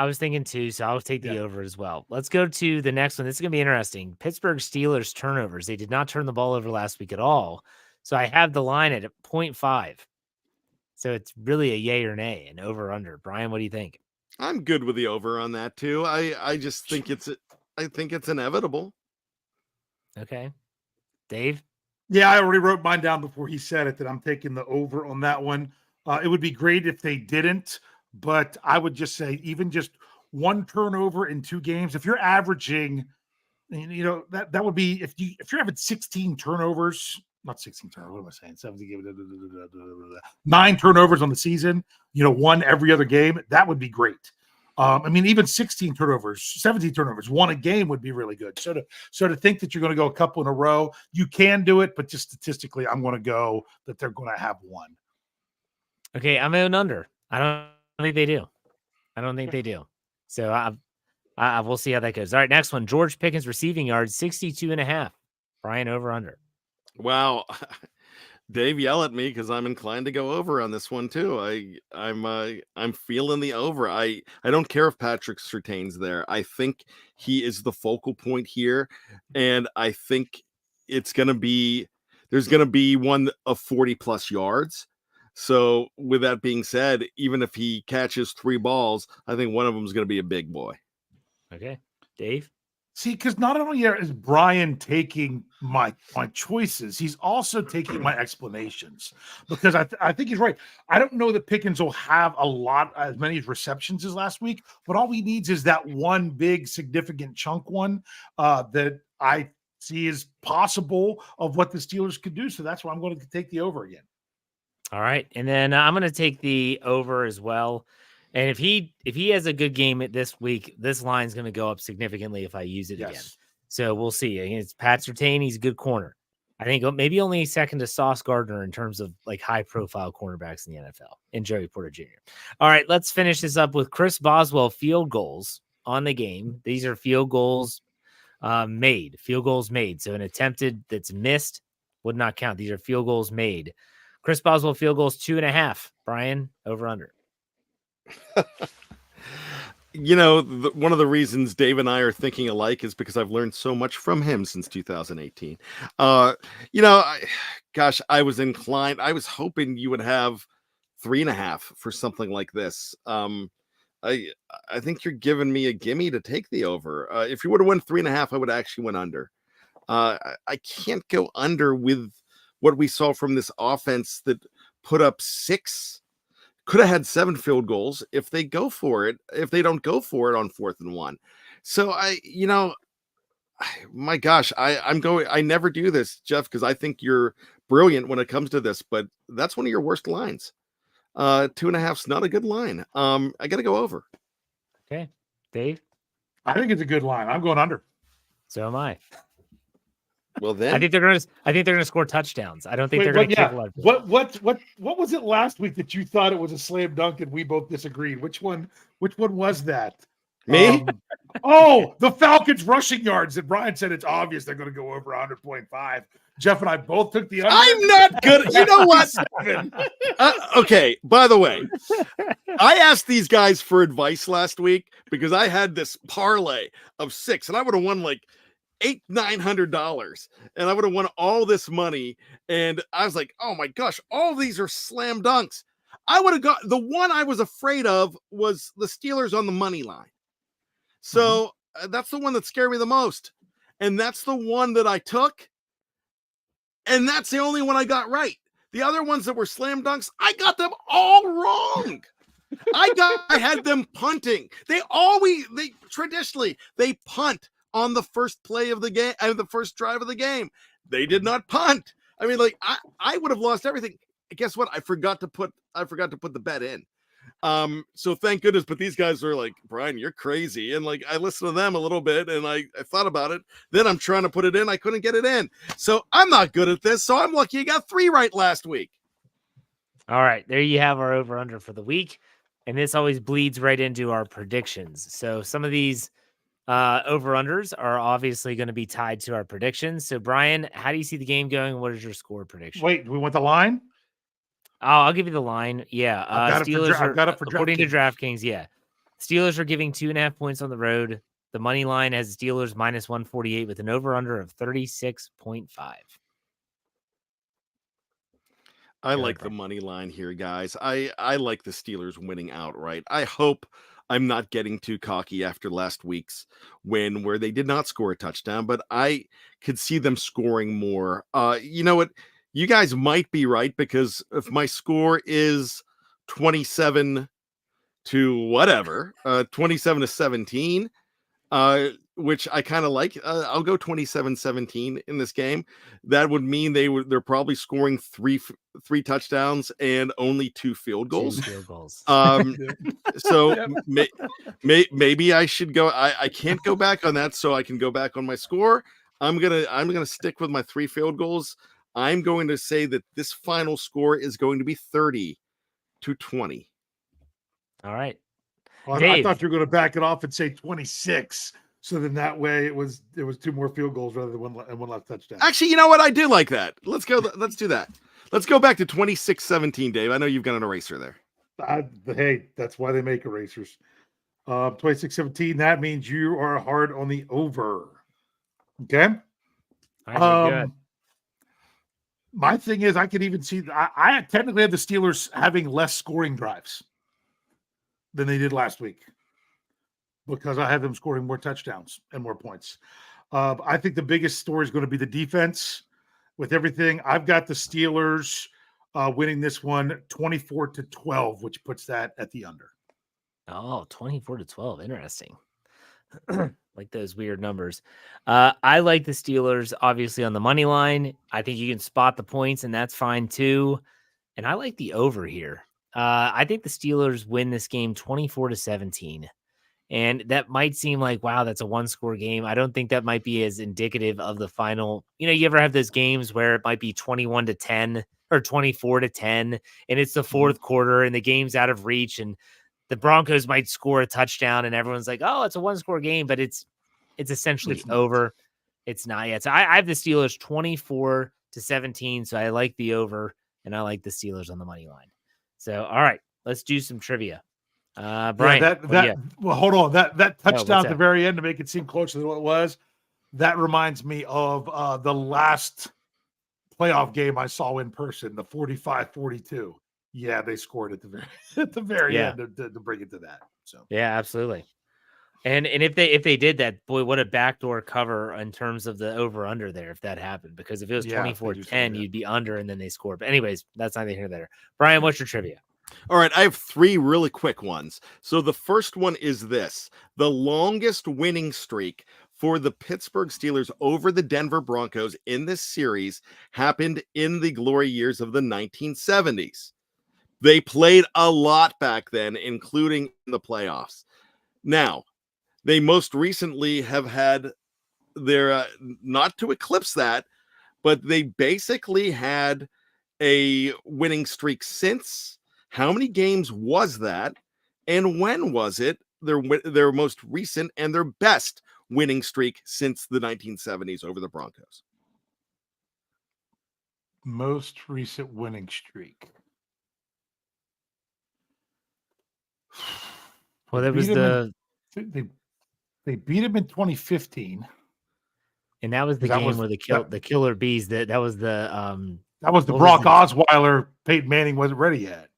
So I'll take the over as well. Let's go to the next one. This is going to be interesting. Pittsburgh Steelers turnovers. They did not turn the ball over last week at all. So I have the line at 0.5. So it's really a yay or nay, and over under. Bryan, what do you think? I'm good with the over on that too. I just think it's inevitable. Okay. Dave? Yeah, I already wrote mine down before he said it, that I'm taking the over on that one. It would be great if they didn't, but I would just say even just 1 turnover in 2 games, if you're averaging, that would be, if you're having 16 turnovers not 16 turnovers. What am I saying? 17, 9 turnovers on the season, one every other game. That would be great. I mean, even 16 turnovers, 17 turnovers, one a game would be really good. So to think that you're going to go a couple in a row, you can do it, but just statistically, I'm going to go that they're going to have one. Okay, I'm going under. I don't think they do. So I we'll see how that goes. All right, next one. George Pickens receiving yards, 62.5. Bryan, over under. Wow. Dave, yell at me because I'm inclined to go over on this one too. I'm feeling the over. I don't care if Patrick Surtain's there. I think he is the focal point here, and I think there's gonna be one of 40 plus yards. So with that being said, even if he catches 3 balls, I think one of them is gonna be a big boy. Okay, Dave. See, because not only is Bryan taking my choices, he's also taking my explanations, because I think he's right. I don't know that Pickens will have as many receptions as last week, but all he needs is that one big significant chunk one that I see is possible of what the Steelers could do. So that's why I'm going to take the over again. All right, and then I'm going to take the over as well. And if he has a good game this week, this line's going to go up significantly if I use it again. So we'll see. It's Pat Surtain. He's a good corner. I think maybe only second to Sauce Gardner in terms of like high profile cornerbacks in the NFL, and Joey Porter Jr. All right, let's finish this up with Chris Boswell field goals on the game. These are field goals made. So an attempted that's missed would not count. These are field goals made. Chris Boswell field goals 2.5. Bryan, over under. One of the reasons Dave and I are thinking alike is because I've learned so much from him since 2018. I was inclined. I was hoping you would have 3.5 for something like this. I think you're giving me a gimme to take the over. If you would have won 3.5, I would actually went under. I can't go under with what we saw from this offense that put up 6. Could have had 7 field goals if they go for it. If they don't go for it on 4th and 1. So my gosh, I never do this, Jeff, because I think you're brilliant when it comes to this, but that's one of your worst lines. 2.5's not a good line. I got to go over. Okay. Dave? I think it's a good line. I'm going under. So am I. Well, then I think they're gonna score touchdowns. I don't think they're gonna kick a lot of people. What was it last week that you thought it was a slam dunk and we both disagreed? Which one was that? Me? The Falcons rushing yards. And Bryan said it's obvious they're going to go over 100.5. Jeff and I both took the under. I'm not good. You know what? Okay. By the way, I asked these guys for advice last week because I had this parlay of 6, and I would have won like $900, and I would have won all this money. And I was like, oh my gosh, all these are slam dunks. I would have got the one I was afraid of was the Steelers on the money line. So that's the one that scared me the most. And that's the one that I took. And that's the only one I got right. The other ones that were slam dunks, I got them all wrong. I had them punting. They traditionally punt on the first play of the game and the first drive of the game. They did not punt. I mean, like I would have lost everything. Guess what? I forgot to put the bet in. So thank goodness. But these guys are like, Bryan, you're crazy. And like, I listened to them a little bit and I thought about it. Then I'm trying to put it in. I couldn't get it in. So I'm not good at this. So I'm lucky I got 3 right last week. All right. There you have our over under for the week. And this always bleeds right into our predictions. So some of these over-unders are obviously going to be tied to our predictions. So, Bryan, how do you see the game going? What is your score prediction? Wait, do we want the line? Oh, I'll give you the line. Yeah. Steelers I've got it for according to DraftKings, yeah. Steelers are giving 2.5 points on the road. The money line has Steelers minus 148 with an over-under of 36.5. I like the money line here, guys. I like the Steelers winning outright. I hope I'm not getting too cocky after last week's win where they did not score a touchdown, but I could see them scoring more. You know what? You guys might be right, because if my score is 27 to whatever, 27 to 17, which I kind of like. I'll go 27-17 in this game. That would mean they're probably scoring three touchdowns and only 2 field goals. 2 field goals. So maybe I should go. I can't go back on that, so I can go back on my score. I'm gonna stick with my 3 field goals. I'm going to say that this final score is going to be 30-20. All right. Well, I thought you were going to back it off and say 26. So then that way it was 2 more field goals rather than one left touchdown. Actually, you know what? I do like that. Let's go. Let's do that. Let's go back to 26-17, Dave. I know you've got an eraser there. Hey, that's why they make erasers. 26-17. That means you are hard on the over. Okay. Good. My thing is, I could even see. I technically have the Steelers having less scoring drives than they did last week because I have them scoring more touchdowns and more points. I think the biggest story is going to be the defense. With everything, I've got the Steelers winning this one 24-12, which puts that at the under. Oh, 24-12. Interesting. Like those weird numbers. I like the Steelers, obviously, on the money line. I think you can spot the points, and that's fine too. And I like the over here. I think the Steelers win this game 24-17. And that might seem like, wow, that's a 1-score game. I don't think that might be as indicative of the final. You ever have those games where it might be 21-10 or 24-10, and it's the 4th quarter and the game's out of reach, and the Broncos might score a touchdown, and everyone's like, oh, it's a 1-score game, but it's essentially over. It's not yet. So I have the Steelers 24-17. So I like the over, and I like the Steelers on the money line. So, all right, let's do some trivia. Bryan, well, hold on. That touchdown at the very end to make it seem closer than what it was. That reminds me of the last playoff game I saw in person, the 45-42. Yeah, they scored at the very end to bring it to that. So yeah, absolutely. And if they did that, boy, what a backdoor cover in terms of the over under there if that happened. Because if it was 24-10, you'd be under, and then they scored. But anyways, that's neither here nor there. Bryan, what's your trivia? All right, I have 3 really quick ones. So the first one is this: the longest winning streak for the Pittsburgh Steelers over the Denver Broncos in this series happened in the glory years of the 1970s. They played a lot back then, including in the playoffs. Now, they most recently have had their, not to eclipse that, but they basically had a winning streak since. How many games was that? And when was it their most recent and their best winning streak since the 1970s over the Broncos? Most recent winning streak. Well, that was they beat him in 2015, and that was the game where the killer bees. That was the Brock Osweiler. Peyton Manning wasn't ready yet.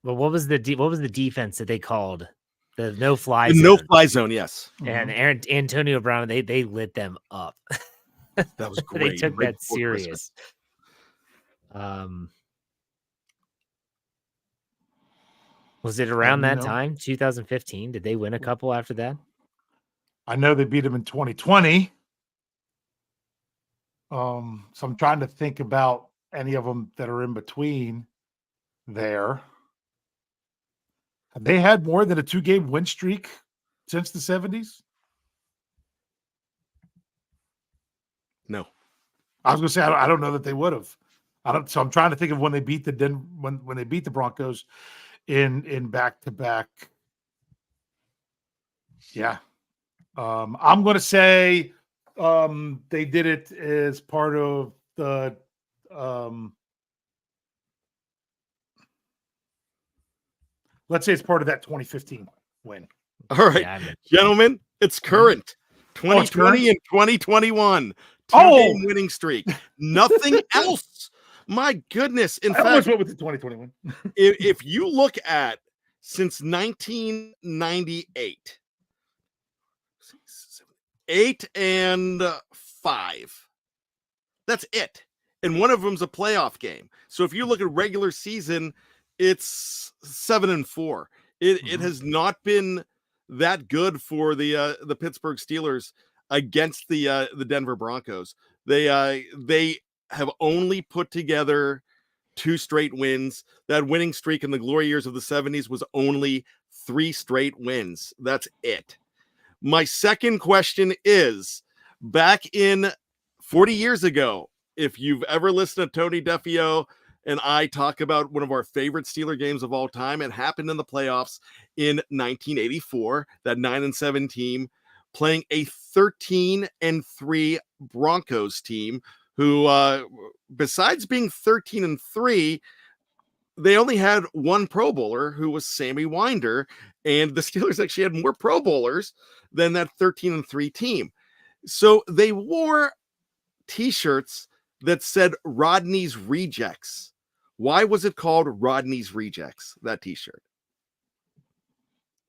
Well, what was the defense that they called the no-fly zone? No fly zone, yes. And Antonio Brown, they lit them up. That was great. They took that serious. Was it around that time, 2015? Did they win a couple after that? I know they beat him in 2020. So I'm trying to think about any of them that are in between there. Have they had more than a 2-game win streak since the 70s? No. I was going to say I don't know that they would have. So I'm trying to think of when they beat when they beat the Broncos in back-to-back. Yeah. I'm going to say they did it as part of the let's say it's part of that 2015 win. All right, gentlemen, it's current. 2020 and 2021. 2-game winning streak. Nothing else. My goodness. In fact, almost went with the 2021. if you look at since 1998, 8 and 5. That's it. And one of them's a playoff game. So if you look at regular season, it's 7 and 4. It has not been that good for the Pittsburgh Steelers against the Denver Broncos. They have only put together 2 straight wins. That winning streak in the glory years of the 70s was only 3 straight wins. That's it. My second question is, back in 40 years ago, if you've ever listened to Tony Defeo and I talk about one of our favorite Steeler games of all time, it happened in the playoffs in 1984, that 9-7 team playing a 13-3 Broncos team who, besides being 13-3, they only had one Pro Bowler, who was Sammy Winder, and the Steelers actually had more Pro Bowlers than that 13-3 team. So they wore T-shirts that said Rodney's Rejects. Why was it called Rodney's Rejects, that T-shirt?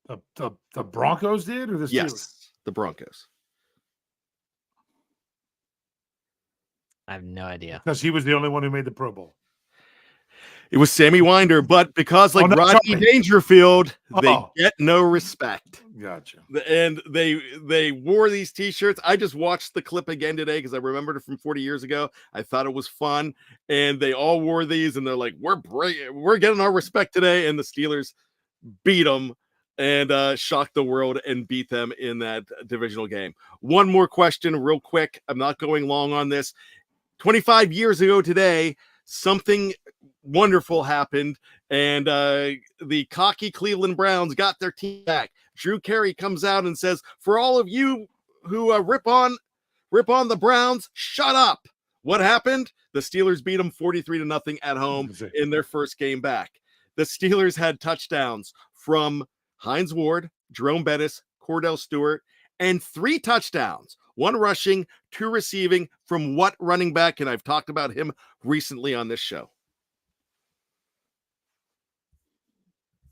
The Broncos did, or the Steelers? Yes, the Broncos. I have no idea. Because he was the only one who made the Pro Bowl. It was Sammy Winder, but because Rodney Dangerfield, they get no respect. Gotcha. And they wore these T-shirts. I just watched the clip again today because I remembered it from 40 years ago. I thought it was fun, and they all wore these, and they're like, "We're getting our respect today," and the Steelers beat them and shocked the world and beat them in that divisional game. One more question, real quick. I'm not going long on this. 25 years ago today, something wonderful happened, and the cocky Cleveland Browns got their team back. Drew Carey comes out and says, "For all of you who rip on the Browns, shut up." What happened? The Steelers beat them 43-0 at home in their first game back. The Steelers had touchdowns from Hines Ward, Jerome Bettis, Cordell Stewart, and 3 touchdowns, 1 rushing, 2 receiving from what running back? And I've talked about him recently on this show.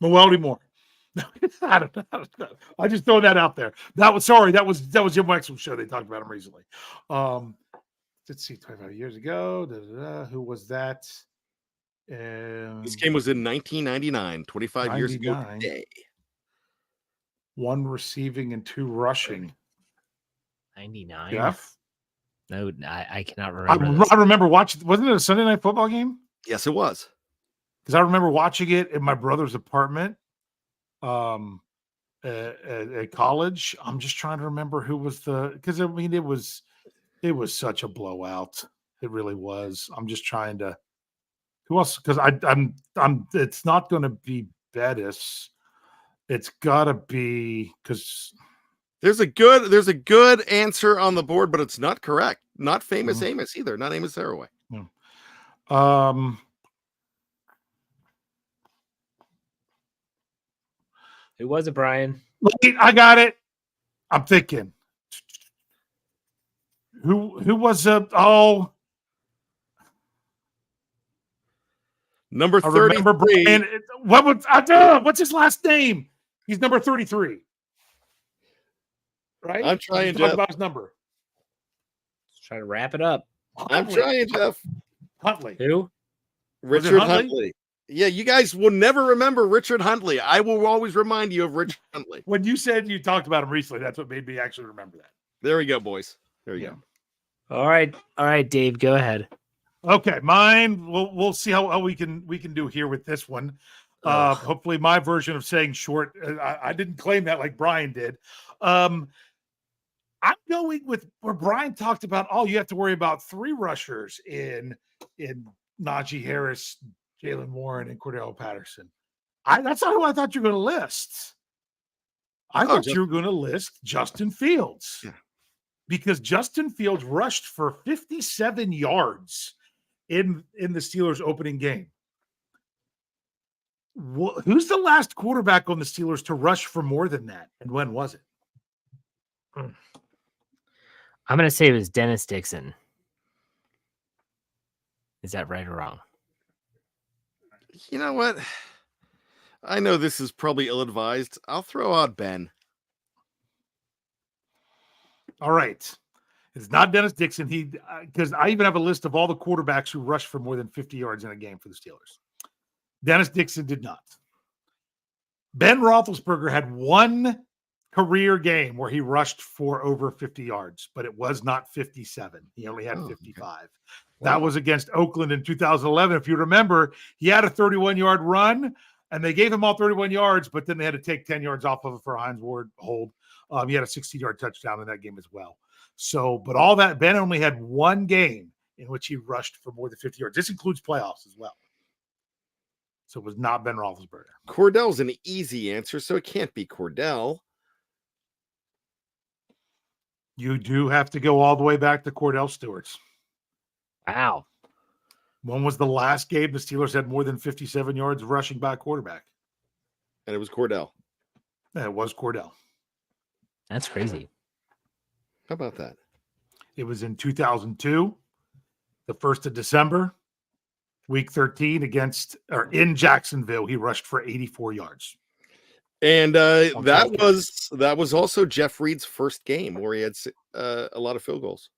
Mwelde Moore. I don't know. I just throw that out there. That was Jim Wexell's show. They talked about him recently. Let's see, 25 years ago. Who was that? This game was in 1999, 25 years ago today. 1 receiving and 2 rushing. 99. Jeff? No, I cannot remember. I remember watching. Wasn't it a Sunday night football game? Yes, it was. Because I remember watching it in my brother's apartment at college. I'm just trying to remember who was because I mean it was such a blowout. It really was. I'm just trying to who else, because I'm it's not going to be Bettis. It's got to be, because there's a good answer on the board, but it's not correct. Not Famous Amos either. Not Amos Haraway. Who was it, Bryan? I got it. I'm thinking. Who was it? Oh, number 33. I remember Bryan. What's his last name? He's number 33. Right? I'm trying, Jeff. Jeff. About his number. Let's try to wrap it up. I'm trying, Jeff. Huntley. Who? Richard Huntley? Yeah, you guys will never remember Richard Huntley. I will always remind you of Richard Huntley. When you said you talked about him recently, that's what made me actually remember that. There we go, boys. There you go. All right, Dave, go ahead. Okay, mine. We'll see how we can do here with this one. Hopefully, my version of saying short. I didn't claim that like Bryan did. I'm going with where Bryan talked about. Oh, you have to worry about 3 rushers in Najee Harris, Jalen Warren, and Cordell Patterson. That's not who I thought you were going to list. I thought you were going to list Justin Fields. Yeah. Because Justin Fields rushed for 57 yards in the Steelers' opening game. Who's the last quarterback on the Steelers to rush for more than that? And when was it? I'm going to say it was Dennis Dixon. Is that right or wrong? You know what? I know this is probably ill-advised. I'll throw out Ben. All right. It's not Dennis Dixon. Because I even have a list of all the quarterbacks who rushed for more than 50 yards in a game for the Steelers. Dennis Dixon did not. Ben Roethlisberger had 1 career game where he rushed for over 50 yards, but it was not 57. He only had 55. Okay. That Wow. was against Oakland in 2011. If you remember, he had a 31-yard run, and they gave him all 31 yards, but then they had to take 10 yards off of it for a Hines Ward hold. He had a 16-yard touchdown in that game as well. So, but all that, Ben only had one game in which he rushed for more than 50 yards. This includes playoffs as well. So it was not Ben Roethlisberger. Cordell's an easy answer, so it can't be Cordell. You do have to go all the way back to Cordell Stewart's. Wow. When was the last game the Steelers had more than 57 yards rushing by a quarterback? And it was Cordell. And it was Cordell. That's crazy. How about that? It was in 2002, the 1st of December, week 13 in Jacksonville. He rushed for 84 yards. And that was also Jeff Reed's first game where he had a lot of field goals.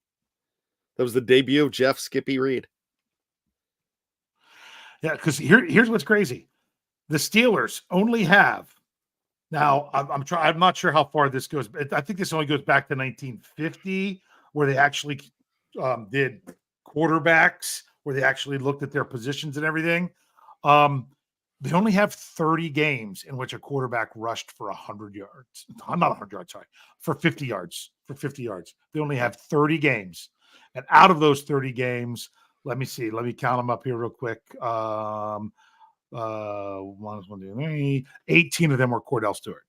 That was the debut of Jeff Skippy Reed. Yeah, because here's what's crazy. The Steelers only have, now I'm not sure how far this goes, but I think this only goes back to 1950, where they actually did quarterbacks, where they actually looked at their positions and everything. They only have 30 games in which a quarterback rushed for 100 yards. I'm not 100 yards, sorry, for 50 yards. They only have 30 games. And out of those 30 games, let me see. Let me count them up here real quick. 18 of them were Cordell Stewart.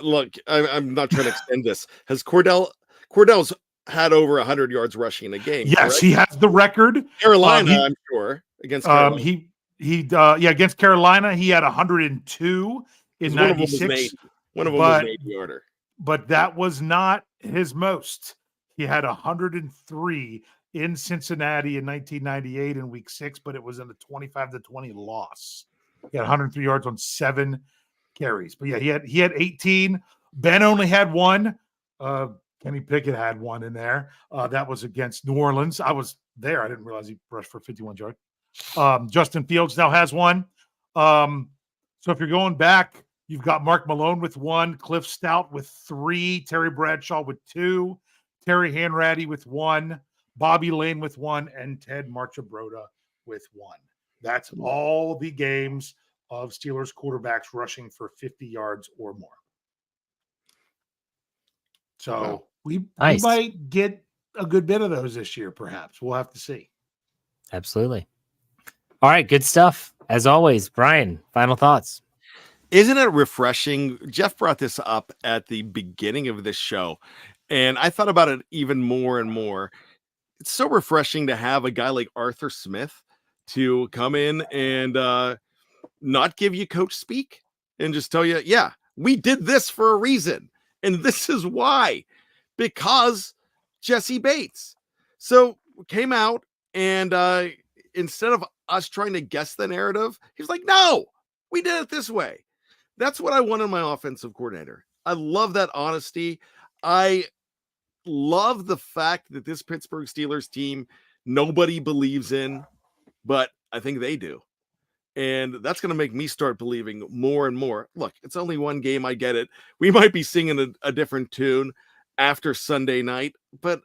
Look, I'm not trying to extend this. Has Cordell's had over 100 yards rushing in a game? Yes, correct? he has the record. Carolina, I'm sure, against Carolina. Against Carolina, he had 102 in 96. One of them was an 80-yarder. But that was not his most. He had 103 in Cincinnati in 1998 in week 6, but it was in the 25-20 loss. He had 103 yards on 7 carries. But yeah, he had 18. Ben only had 1. Kenny Pickett had 1 in there. That was against New Orleans. I was there. I didn't realize he rushed for 51 yards. Justin Fields now has 1. So if you're going back, you've got Mark Malone with 1, Cliff Stout with 3, Terry Bradshaw with 2, Terry Hanratty with 1, Bobby Lane with 1, and Ted Marchibroda with 1. That's all the games of Steelers quarterbacks rushing for 50 yards or more. So we might get a good bit of those this year, perhaps. We'll have to see. Absolutely. All right, good stuff. As always, Bryan, final thoughts. Isn't it refreshing? Jeff brought this up at the beginning of this show, and I thought about it even more and more. It's so refreshing to have a guy like Arthur Smith to come in and not give you coach speak and just tell you, yeah, we did this for a reason. And this is why, because Jesse Bates. So came out and instead of us trying to guess the narrative, he's like, no, we did it this way. That's what I want in my offensive coordinator. I love that honesty. I love the fact that this Pittsburgh Steelers team, nobody believes in, but I think they do. And that's going to make me start believing more and more. Look, it's only one game. I get it. We might be singing a different tune after Sunday night, but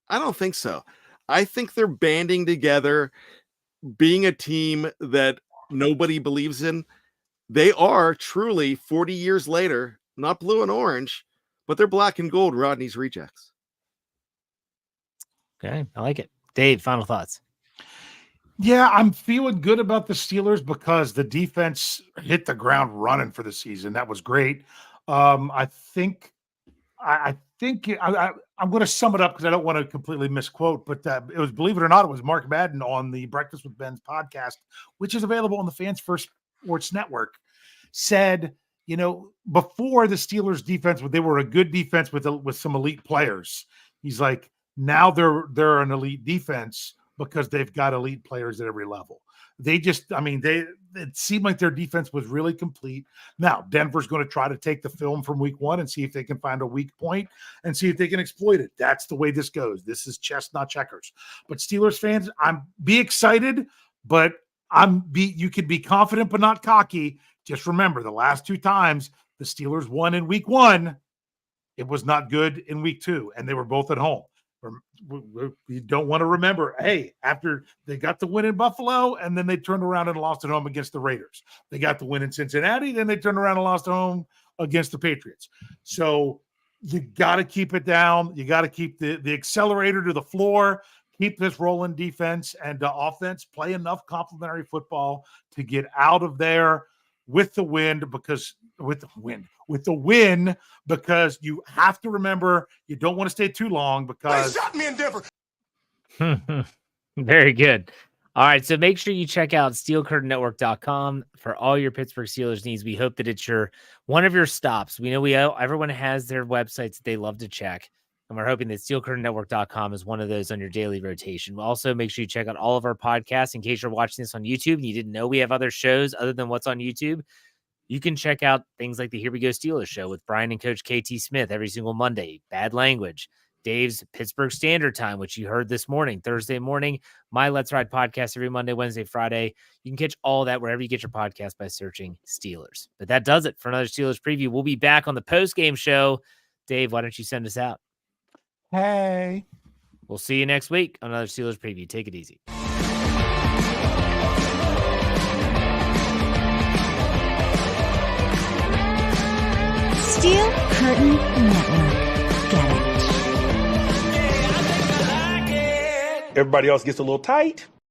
I don't think so. I think they're banding together, being a team that nobody believes in. They are truly 40 years later, not blue and orange, but they're black and gold, Rodney's rejects. Okay, I like it. Dave, final thoughts. Yeah, I'm feeling good about the Steelers because the defense hit the ground running for the season. That was great. I think I'm going to sum it up because I don't want to completely misquote, but it was, believe it or not, it was Mark Madden on the Breakfast with Ben's podcast, which is available on the Fans First Sports Network, said, before the Steelers defense, they were a good defense with some elite players. He's like, now they're an elite defense because they've got elite players at every level. It seemed like their defense was really complete. Now, Denver's going to try to take the film from week 1 and see if they can find a weak point and see if they can exploit it. That's the way this goes. This is chess, not checkers. But Steelers fans, be excited, but you can be confident but not cocky just remember the last 2 times the Steelers won in week 1, it was not good in week 2, and they were both at home. You don't want to remember, hey, after they got the win in Buffalo, and then they turned around and lost at home against the Raiders. They got the win in Cincinnati, then they turned around and lost at home against the Patriots. So you got to keep it down. You got to keep the accelerator to the floor. Keep this rolling defense and offense. Play enough complementary football to get out of there with the win, because you have to remember you don't want to stay too long because They shot me in Denver. Very good. All right, so make sure you check out SteelCurtainNetwork.com for all your Pittsburgh Steelers needs. We hope that it's one of your stops. We know everyone has their websites that they love to check, and we're hoping that SteelCurtainNetwork.com is one of those on your daily rotation. Also, make sure you check out all of our podcasts. In case you're watching this on YouTube and you didn't know we have other shows other than what's on YouTube, you can check out things like the Here We Go Steelers show with Bryan and Coach KT Smith every single Monday, Bad Language, Dave's Pittsburgh Standard Time, which you heard this morning, Thursday morning, my Let's Ride podcast every Monday, Wednesday, Friday. You can catch all that wherever you get your podcast by searching Steelers. But that does it for another Steelers preview. We'll be back on the post-game show. Dave, why don't you send us out? hey. We'll see you next week on another Steelers preview. Take it easy. Steel Curtain Network. Get it. Everybody else gets a little tight.